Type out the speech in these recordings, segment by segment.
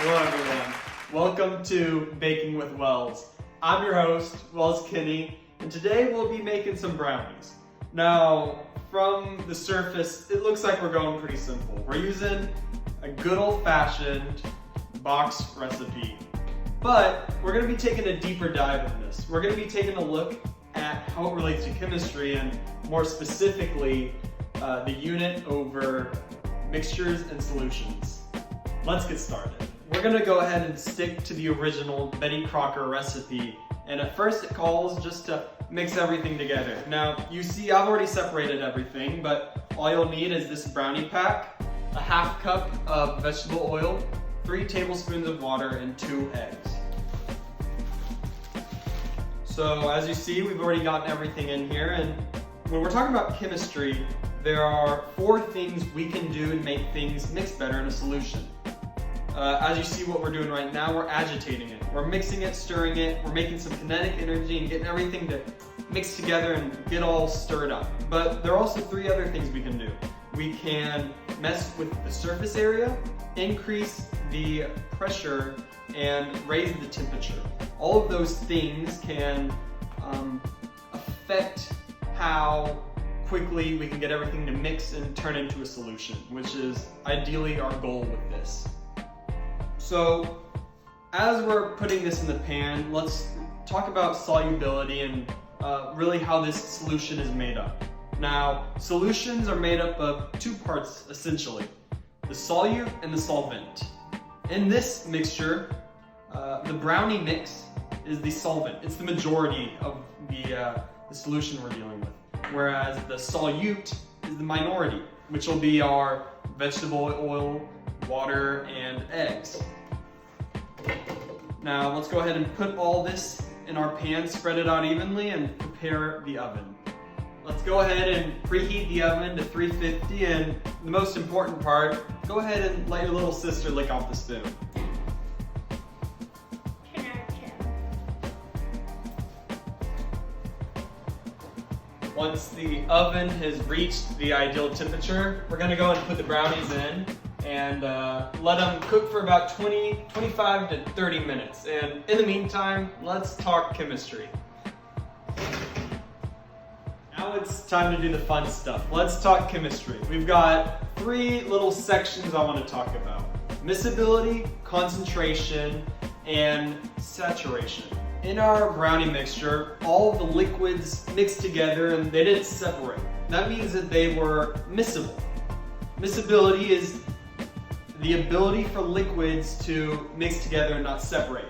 Hello everyone, welcome to Baking with Wells. I'm your host, Wells Kinney, and today we'll be making some brownies. Now, from the surface, it looks like we're going pretty simple. We're using a good old-fashioned box recipe, but we're going to be taking a deeper dive in this. We're going to be taking a look at how it relates to chemistry and more specifically, the unit over mixtures and solutions. Let's get started. We're gonna go ahead and stick to the original Betty Crocker recipe. And at first it calls just to mix everything together. Now, you see I've already separated everything, but all you'll need is this brownie pack, a half cup of vegetable oil, 3 tablespoons of water, and 2 eggs. So as you see, we've already gotten everything in here. And when we're talking about chemistry, there are 4 things we can do to make things mix better in a solution. As you see what we're doing right now, we're agitating it. We're mixing it, stirring it, we're making some kinetic energy and getting everything to mix together and get all stirred up. But there are also 3 other things we can do. We can mess with the surface area, increase the pressure, and raise the temperature. All of those things can affect how quickly we can get everything to mix and turn into a solution, which is ideally our goal with this. So as we're putting this in the pan, let's talk about solubility and really how this solution is made up. Now, solutions are made up of 2 parts essentially, the solute and the solvent. In this mixture, the brownie mix is the solvent. It's the majority of the solution we're dealing with. Whereas the solute is the minority, which will be our vegetable oil, water, and eggs. Now let's go ahead and put all this in our pan, spread it out evenly, and prepare the oven. Let's go ahead and preheat the oven to 350, and the most important part, go ahead and let your little sister lick off the spoon. Once the oven has reached the ideal temperature, we're gonna go and put the brownies in and let them cook for about 25 to 30 minutes. And in the meantime, let's talk chemistry. Now it's time to do the fun stuff. Let's talk chemistry. We've got 3 little sections I want to talk about: miscibility, concentration, and saturation. In our brownie mixture, all the liquids mixed together and they didn't separate. That means that they were miscible. Miscibility is the ability for liquids to mix together and not separate.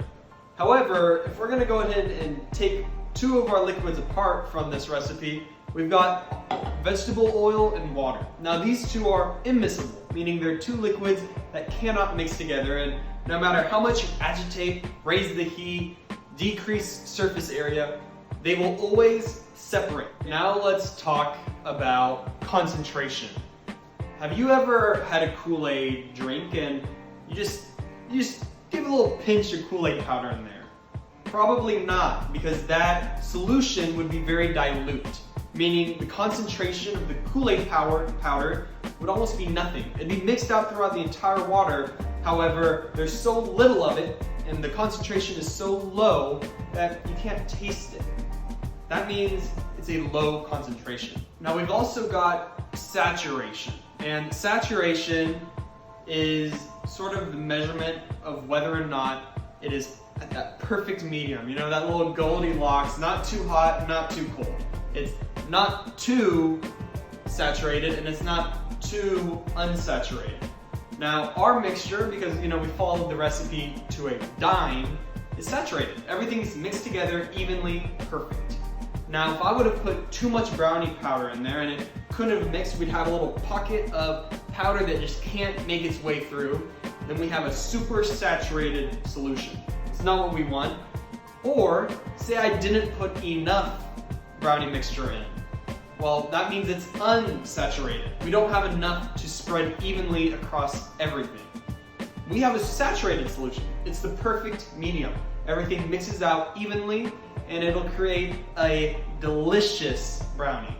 However, if we're going to go ahead and take 2 of our liquids apart from this recipe, we've got vegetable oil and water. Now these 2 are immiscible, meaning they're 2 liquids that cannot mix together, and no matter how much you agitate, raise the heat, decrease surface area, they will always separate. Now let's talk about concentration. Have you ever had a Kool-Aid drink and you just give a little pinch of Kool-Aid powder in there? Probably not, because that solution would be very dilute, meaning the concentration of the Kool-Aid powder would almost be nothing. It'd be mixed out throughout the entire water. However, there's so little of it and the concentration is so low that you can't taste it. That means it's a low concentration. Now we've also got saturation. And saturation is sort of the measurement of whether or not it is at that perfect medium. You know, that little Goldilocks, not too hot, not too cold. It's not too saturated and it's not too unsaturated. Now our mixture, because we followed the recipe to a dime, is saturated. Everything's mixed together evenly, perfect. Now if I would have put too much brownie powder in there and it couldn't have mixed, we'd have a little pocket of powder that just can't make its way through. Then we have a super saturated solution. It's not what we want. Or say I didn't put enough brownie mixture in. Well, that means it's unsaturated. We don't have enough to spread evenly across everything. We have a saturated solution. It's the perfect medium. Everything mixes out evenly and it'll create a delicious brownie.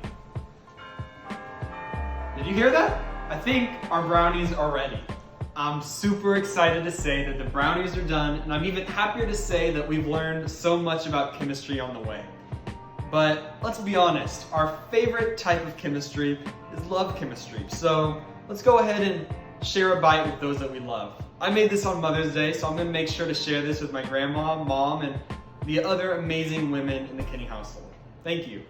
Did you hear that? I think our brownies are ready. I'm super excited to say that the brownies are done, and I'm even happier to say that we've learned so much about chemistry on the way. But let's be honest, our favorite type of chemistry is love chemistry. So let's go ahead and share a bite with those that we love. I made this on Mother's Day, so I'm gonna make sure to share this with my grandma, mom, and the other amazing women in the Kinney household. Thank you.